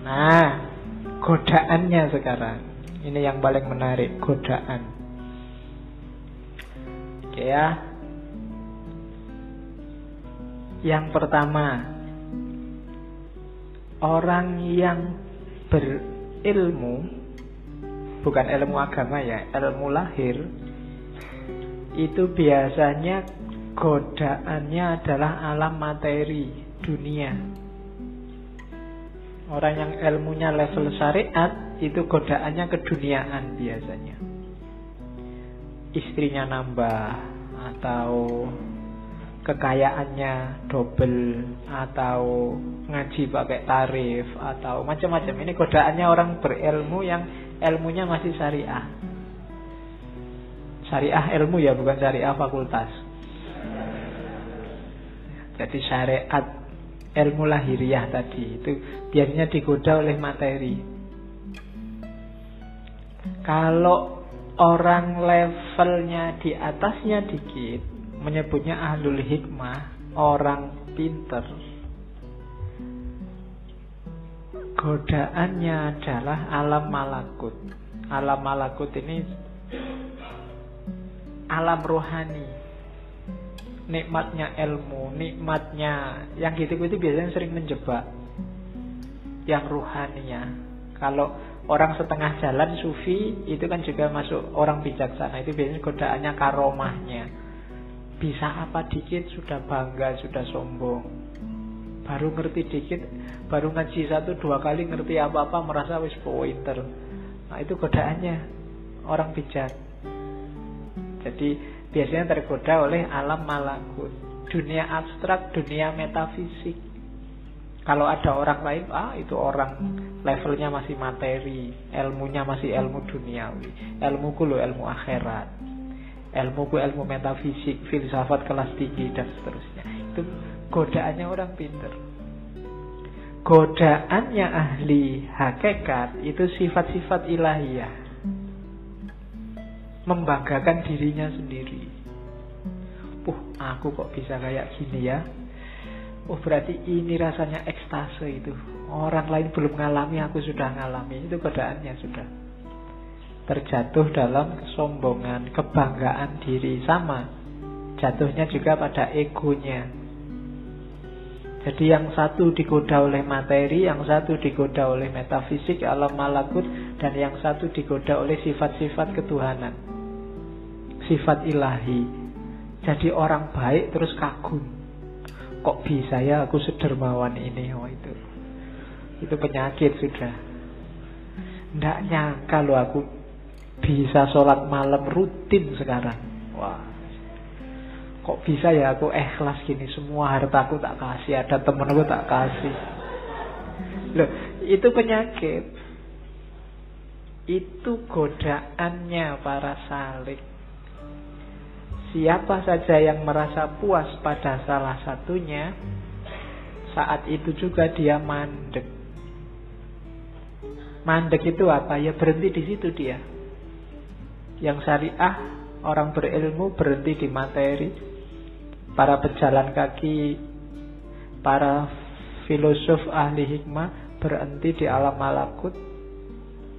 Nah, godaannya sekarang. Ini yang paling menarik, godaan. Oke ya. Yang pertama, orang yang berilmu, bukan ilmu agama ya, ilmu lahir, itu biasanya godaannya adalah alam materi, dunia. Orang yang ilmunya level syariat, itu godaannya keduniaan biasanya. Istrinya nambah, atau kekayaannya double, atau ngaji pakai tarif, atau macam-macam. Ini godaannya orang berilmu yang ilmunya masih syariah. Syariah ilmu ya, bukan syariah fakultas. Jadi syariat ilmu lahiriah tadi itu biasanya digoda oleh materi. Kalau orang levelnya di atasnya dikit, menyebutnya ahlul hikmah, orang pinter, godaannya adalah alam malakut. Alam malakut ini alam rohani, nikmatnya ilmu, nikmatnya yang gitu-gitu biasanya sering menjebak yang rohaninya. Kalau orang setengah jalan sufi itu kan juga masuk orang bijaksana, itu biasanya godaannya karomahnya. Bisa apa dikit sudah bangga, sudah sombong. Baru ngerti dikit, baru ngaji 1-2 kali ngerti apa-apa, merasa wis pointer. Nah itu godaannya orang bijak. Jadi biasanya tergoda oleh alam malakut, dunia abstrak, dunia metafisik. Kalau ada orang lain, itu orang levelnya masih materi, ilmunya masih ilmu duniawi. Ilmuku loh ilmu akhirat, ilmuku ilmu metafisik, filsafat kelas tinggi dan seterusnya. Itu godaannya orang pinter. Godaannya ahli hakikat itu sifat-sifat ilahiyah, membanggakan dirinya sendiri. Aku kok bisa kayak gini ya. Berarti ini rasanya ekstase itu. Orang lain belum ngalami, aku sudah ngalami. Itu godaannya sudah. Terjatuh dalam kesombongan, kebanggaan diri. Sama jatuhnya juga pada egonya. Jadi yang satu digoda oleh materi, yang satu digoda oleh metafisik, alam malakut, dan yang satu digoda oleh sifat-sifat ketuhanan, sifat ilahi. Jadi orang baik terus kagum. Kok bisa ya aku sedermawan ini? Itu penyakit sudah. Nggak nyangka loh aku bisa sholat malam rutin sekarang. Wah, kok bisa ya aku ikhlas gini, semua hartaku tak kasih, ada temenku tak kasih. Loh, itu penyakit. Itu godaannya para salik. Siapa saja yang merasa puas pada salah satunya, saat itu juga dia mandek. Mandek itu apa? Ya berhenti di situ dia. Yang syariah, orang berilmu berhenti di materi. Para pejalan kaki, para filosof ahli hikmah berhenti di alam malakut.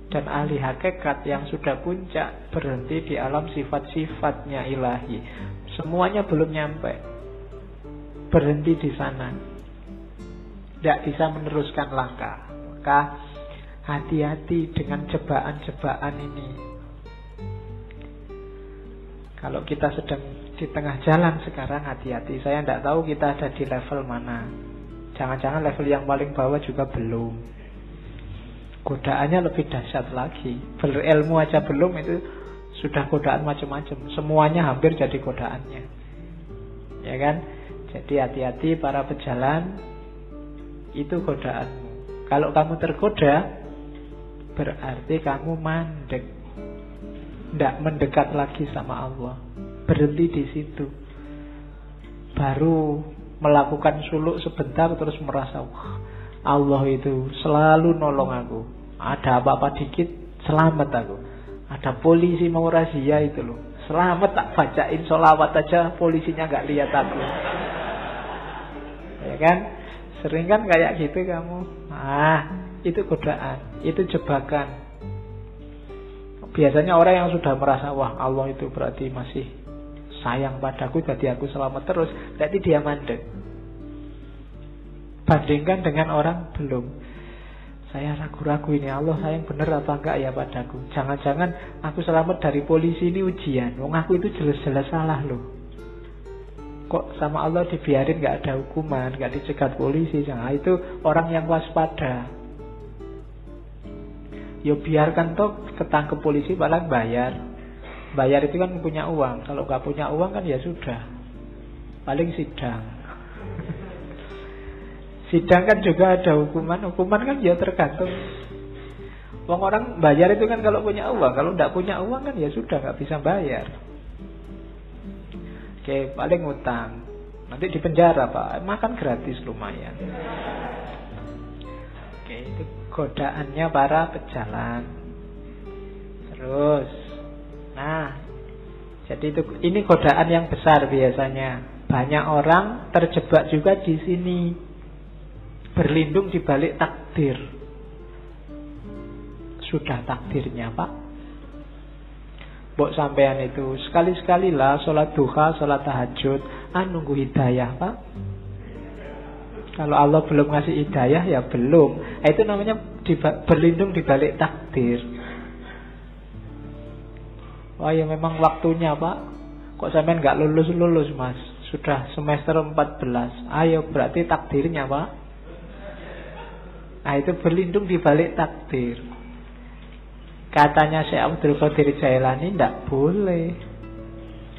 Dan ahli hakikat yang sudah puncak berhenti di alam sifat-sifatnya ilahi. Semuanya belum nyampe, berhenti di sana, tidak bisa meneruskan langkah. Maka hati-hati dengan jebakan-jebakan ini. Kalau kita sedang di tengah jalan sekarang, hati-hati. Saya tidak tahu kita ada di level mana. Jangan-jangan level yang paling bawah juga belum. Godaannya lebih dahsyat lagi. Berilmu aja belum, itu sudah godaan macam-macam. Semuanya hampir jadi godaannya. Ya kan? Jadi hati-hati para pejalan. Itu godaanmu. Kalau kamu tergoda, berarti kamu mandek, tidak mendekat lagi sama Allah. Berhenti di situ. Baru melakukan suluk sebentar terus merasa, wah, Allah itu selalu nolong aku. Ada apa-apa dikit, selamat aku. Ada polisi mau razia itu loh, selamat, tak bacain sholawat aja polisinya gak lihat aku. Ya kan? Sering kan kayak gitu kamu. itu godaan, itu jebakan. Biasanya orang yang sudah merasa, wah Allah itu berarti masih sayang padaku, jadi aku selamat terus, berarti dia mandek. Bandingkan dengan orang belum. Saya ragu-ragu ini Allah sayang bener apa enggak ya padaku. Jangan-jangan aku selamat dari polisi ini ujian. Wong aku itu jelas-jelas salah loh. Kok sama Allah dibiarin gak ada hukuman, gak dicegat polisi. Nah, itu orang yang waspada. Ya biarkan toh ketangkep polisi paling bayar. Bayar itu kan punya uang. Kalau gak punya uang kan ya sudah, paling sidang. Sidang kan juga ada hukuman. Hukuman kan ya tergantung. Orang bayar itu kan kalau punya uang. Kalau gak punya uang kan ya sudah, gak bisa bayar. Oke, paling utang. Nanti di penjara Pak, makan gratis lumayan. Oke, itu godaannya para pejalan. Terus, nah, jadi ini godaan yang besar biasanya. Banyak orang terjebak juga di sini, berlindung di balik takdir. Sudah takdirnya Pak. Mbok sampean itu sekali-sekalilah sholat duha, sholat tahajud, nunggu hidayah Pak. Kalau Allah belum ngasih hidayah ya belum. Itu namanya berlindung di balik takdir. Wah ya memang waktunya Pak. Kok sampean gak lulus-lulus Mas? Sudah semester 14. Ayo berarti takdirnya Pak. Nah itu berlindung di balik takdir. Katanya Syekh Abdul Qadir Jailani tidak boleh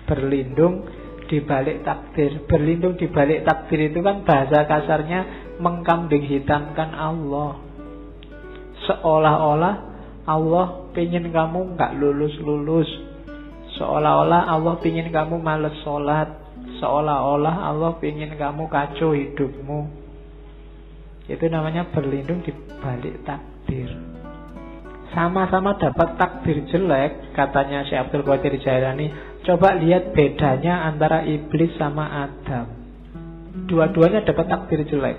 berlindung di balik takdir. Berlindung di balik takdir itu kan bahasa kasarnya mengkambing hitamkan Allah. Seolah-olah Allah pengen kamu nggak lulus-lulus. Seolah-olah Allah pengen kamu males sholat. Seolah-olah Allah pengen kamu kacau hidupmu. Itu namanya berlindung di balik takdir. Sama-sama dapat takdir jelek, katanya Syekh Abdul Qadir Jailani. Coba lihat bedanya antara iblis sama Adam. Dua-duanya dapat takdir jelek.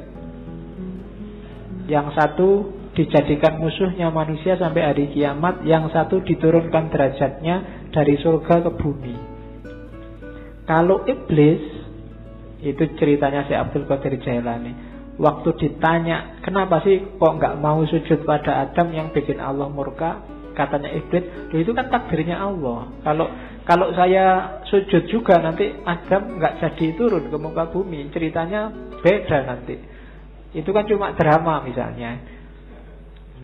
Yang satu dijadikan musuhnya manusia sampai hari kiamat. Yang satu diturunkan derajatnya dari surga ke bumi. Kalau iblis, itu ceritanya Syekh Abdul Qadir Jailani. Waktu ditanya, kenapa sih kok nggak mau sujud pada Adam yang bikin Allah murka? Katanya iblis, itu kan takdirnya Allah. Kalau saya sujud juga nanti Adam nggak jadi turun ke muka bumi. Ceritanya beda nanti. Itu kan cuma drama misalnya.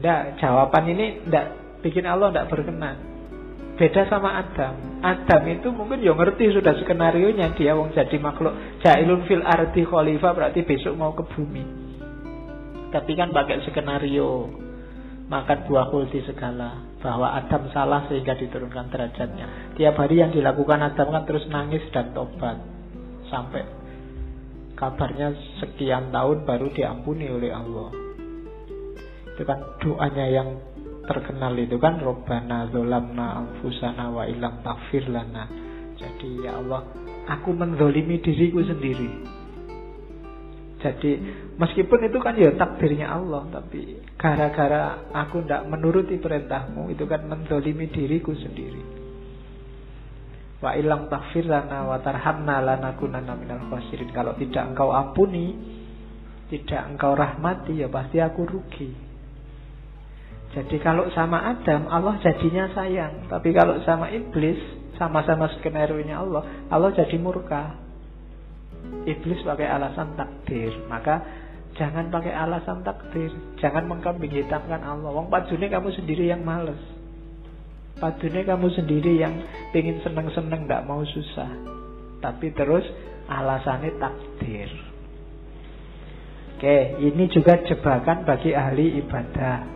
Nggak, jawaban ini nggak bikin Allah nggak berkenan. Beda sama Adam. Adam itu mungkin ya ngerti sudah skenario-nya. Dia wong jadi makhluk jailun fil ardi khalifah, berarti besok mau ke bumi. Tapi kan pakai skenario makan buah kulti segala, bahwa Adam salah sehingga diturunkan derajatnya. Tiap hari yang dilakukan Adam kan terus nangis dan tobat, sampai kabarnya sekian tahun baru diampuni oleh Allah. Itu kan doanya yang terkenal itu kan, Robbana zolamna anfusana wa ilam taghfir lana. Jadi ya Allah, aku menzolimi diriku sendiri. Jadi meskipun itu kan ya takdirnya Allah, tapi gara-gara aku tidak menuruti perintahmu, itu kan menzolimi diriku sendiri. Wa ilam taghfir lana wa tarhamna lanakunanna minal khasirin. Kalau tidak engkau ampuni, tidak engkau rahmati, ya pasti aku rugi. Jadi kalau sama Adam, Allah jadinya sayang. Tapi kalau sama iblis, sama-sama skenario-nya Allah, Allah jadi murka. Iblis pakai alasan takdir. Maka jangan pakai alasan takdir. Jangan mengkambing hitamkan Allah. Wong padune kamu sendiri yang males. Padune kamu sendiri yang pengen seneng-seneng, gak mau susah. Tapi terus alasannya takdir. Oke, ini juga jebakan bagi ahli ibadah.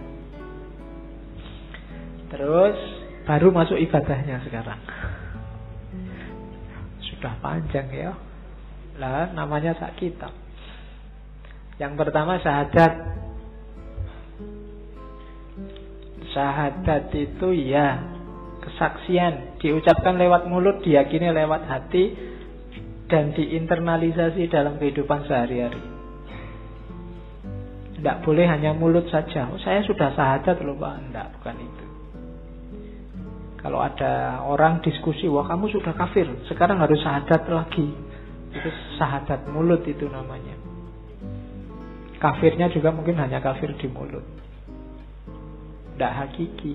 Terus baru masuk ibadahnya sekarang. Sudah panjang ya. Lah namanya sak kitab. Yang pertama syahadat. Syahadat itu ya kesaksian, diucapkan lewat mulut, diyakini lewat hati, dan diinternalisasi dalam kehidupan sehari-hari. Tidak boleh hanya mulut saja. Oh, saya sudah syahadat loh Pak. Tidak, bukan itu. Kalau ada orang diskusi, wah kamu sudah kafir, sekarang harus syahadat lagi. Itu syahadat mulut itu namanya. Kafirnya juga mungkin hanya kafir di mulut. Tidak hakiki.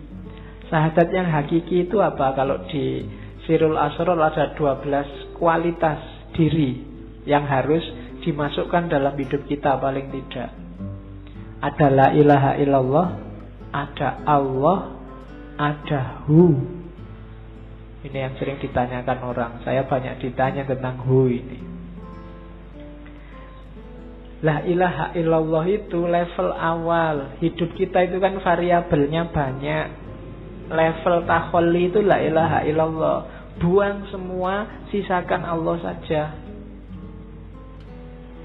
Syahadat yang hakiki itu apa? Kalau di Sirul Asror ada 12 kualitas diri yang harus dimasukkan dalam hidup kita paling tidak. Ada la ilaha illallah, ada Allah, ada Hu. Ini yang sering ditanyakan orang. Saya banyak ditanya tentang Hu ini. La ilaha illallah itu level awal. Hidup kita itu kan variabelnya banyak. Level takholli itu la ilaha illallah. Buang semua, sisakan Allah saja.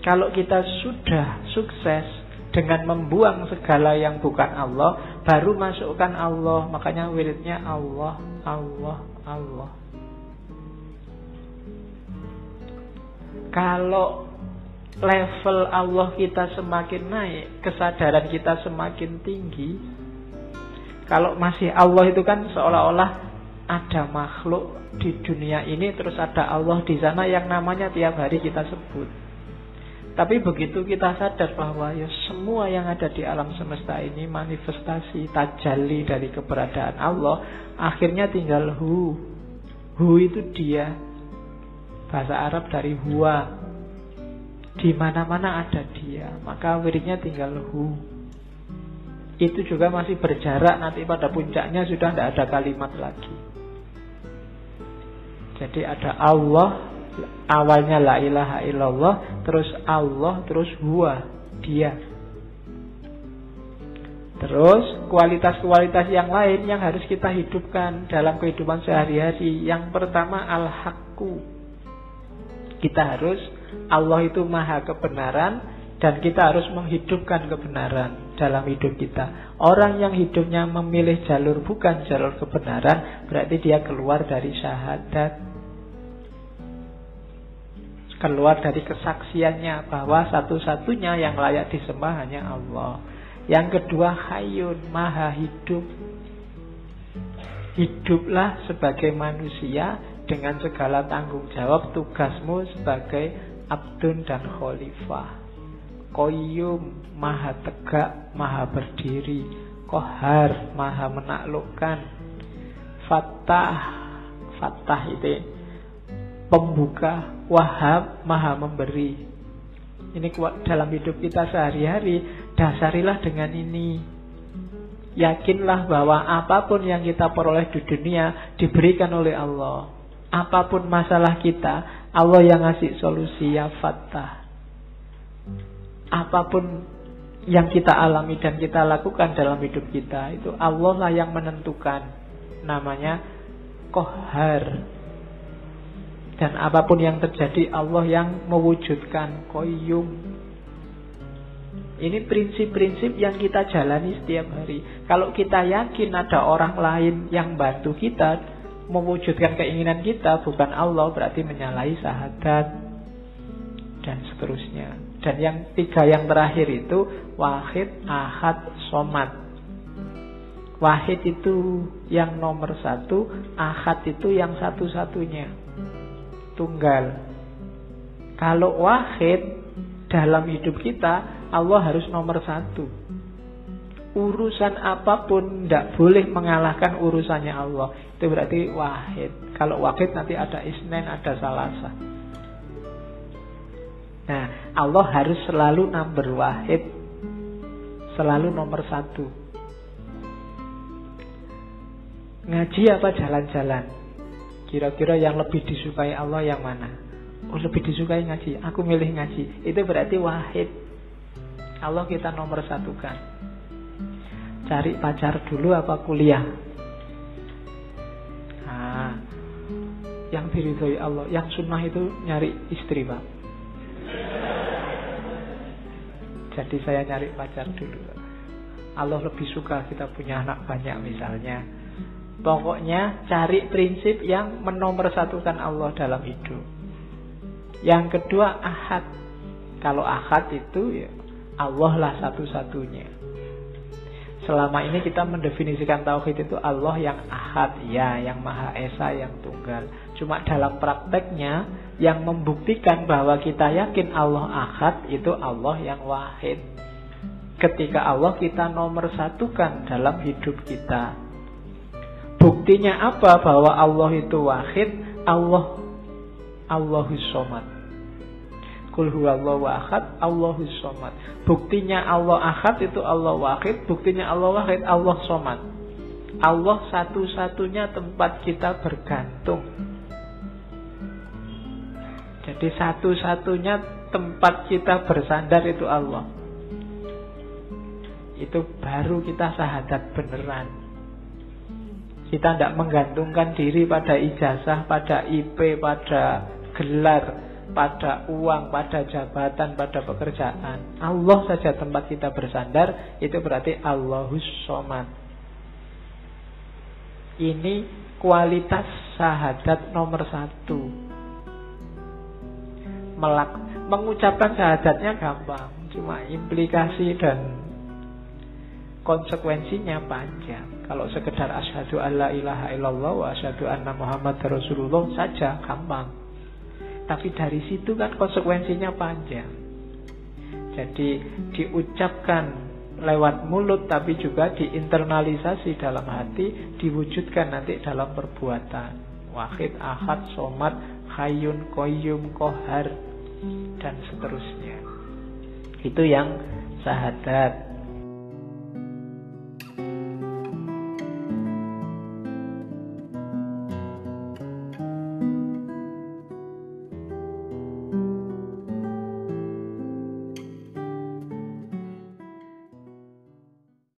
Kalau kita sudah sukses dengan membuang segala yang bukan Allah, baru masukkan Allah. Makanya wiridnya Allah, Allah, Allah. Kalau level Allah kita semakin naik, kesadaran kita semakin tinggi. Kalau masih Allah itu kan seolah-olah ada makhluk di dunia ini, terus ada Allah di sana yang namanya tiap hari kita sebut. Tapi begitu kita sadar bahwa ya semua yang ada di alam semesta ini manifestasi, tajalli dari keberadaan Allah, akhirnya tinggal Hu. Hu itu dia. Bahasa Arab dari huwa. Di mana-mana ada dia. Maka wiridnya tinggal Hu. Itu juga masih berjarak, nanti pada puncaknya sudah tidak ada kalimat lagi. Jadi ada Allah, awalnya la ilaha illallah, terus Allah, terus huwa, dia. Terus kualitas-kualitas yang lain yang harus kita hidupkan dalam kehidupan sehari-hari. Yang pertama al-haqqu. Kita harus, Allah itu maha kebenaran, dan kita harus menghidupkan kebenaran dalam hidup kita. Orang yang hidupnya memilih jalur bukan jalur kebenaran, berarti dia keluar dari syahadat, keluar dari kesaksiannya bahwa satu-satunya yang layak disembah hanya Allah. Yang kedua hayyun, maha hidup. Hiduplah sebagai manusia dengan segala tanggung jawab tugasmu sebagai abdun dan khalifah. Qayyum, maha tegak, maha berdiri. Qahar, maha menaklukkan. Fattah, fattah itu pembuka. Wahhab, maha memberi. Ini dalam hidup kita sehari-hari. Dasarilah dengan ini. Yakinlah bahwa apapun yang kita peroleh di dunia diberikan oleh Allah. Apapun masalah kita, Allah yang ngasih solusi. Ya Fattah. Apapun yang kita alami dan kita lakukan dalam hidup kita, itu Allah lah yang menentukan. Namanya Qahar. Dan apapun yang terjadi, Allah yang mewujudkan. Qayyum. Ini prinsip-prinsip yang kita jalani setiap hari. Kalau kita yakin ada orang lain yang bantu kita mewujudkan keinginan kita, bukan Allah, berarti menyalahi syahadat dan seterusnya. Dan yang tiga yang terakhir itu wahid, ahad, somad. Wahid itu yang nomor satu, ahad itu yang satu-satunya, tunggal. Kalau wahid dalam hidup kita, Allah harus nomor satu. Urusan apapun tidak boleh mengalahkan urusannya Allah. Itu berarti wahid. Kalau wahid nanti ada isnen, ada salasa. Nah, Allah harus selalu number wahid, selalu nomor satu. Ngaji apa jalan-jalan? Kira-kira yang lebih disukai Allah yang mana? Oh, lebih disukai ngaji. Aku milih ngaji. Itu berarti wahid. Allah kita nomor satukan. Cari pacar dulu apa kuliah? Nah, yang diridhoi Allah. Yang sunnah itu nyari istri, Pak. Jadi saya nyari pacar dulu. Allah lebih suka kita punya anak banyak misalnya. Pokoknya cari prinsip yang menomorsatukan Allah dalam hidup. Yang kedua ahad. Kalau ahad itu ya Allah lah satu-satunya. Selama ini kita mendefinisikan tauhid itu Allah yang ahad, ya, yang maha esa, yang tunggal. Cuma dalam prakteknya yang membuktikan bahwa kita yakin Allah ahad itu Allah yang wahid. Ketika Allah kita nomor satukan dalam hidup kita. Buktinya apa bahwa Allah itu wahid? Allahus somad. Qul huwallahu ahad, Allahus somad. Buktinya Allah ahad itu Allah wahid. Buktinya Allah wahid, Allah somad. Allah satu-satunya tempat kita bergantung. Jadi satu-satunya tempat kita bersandar itu Allah. Itu baru kita syahadat beneran. Kita tidak menggantungkan diri pada ijazah, pada IP, pada gelar, pada uang, pada jabatan, pada pekerjaan. Allah saja tempat kita bersandar. Itu berarti Allahus somad. Ini kualitas syahadat nomor 1. Mengucapkan syahadatnya gampang, cuma implikasi dan konsekuensinya panjang. Kalau sekedar asyhadu alla ilaha illallah wa asyhadu anna Muhammad Rasulullah saja gampang. Tapi dari situ kan konsekuensinya panjang. Jadi diucapkan lewat mulut tapi juga diinternalisasi dalam hati, diwujudkan nanti dalam perbuatan. Wahid, ahad, somad, hayyun, qayyum, qahar, dan seterusnya. Itu yang syahadat.